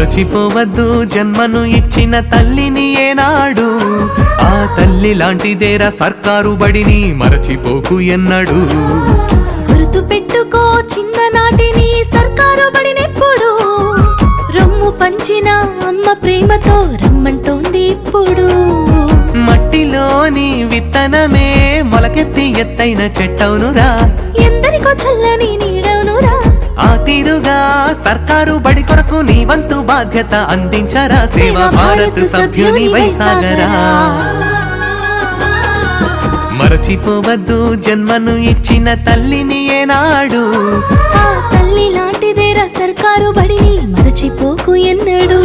మరచిపోవద్దు జన్మను ఇచ్చిన తల్లిని ఏనాడు, ఆ తల్లి లాంటిదేరా సర్కారు బడిని మరచిపోకు ఎన్నడు. గుర్తు పెట్టుకో చిన్ననాటిని సర్కారు బడినెప్పుడు, రొమ్ము పంచిన అమ్మ ప్రేమతో రమ్మంటోంది ఇప్పుడు. మట్టిలోని విత్తనమే మొలకెత్తి ఎత్తైన చెట్టవునురా, ఎందరికో చల్లని నీడవునురా. ఆ తీరుగా సర్కారు బడి కొరకు నీ వంతు బాధ్యత అందించరా, సేవా భారత్ సభ్యుని వైసాగరా. మరచిపోవద్దు జన్మను ఇచ్చిన తల్లిని ఏనాడు, ఆ తల్లి లాంటిదేరా సర్కారు బడిని మరచిపోకు ఎన్నడు.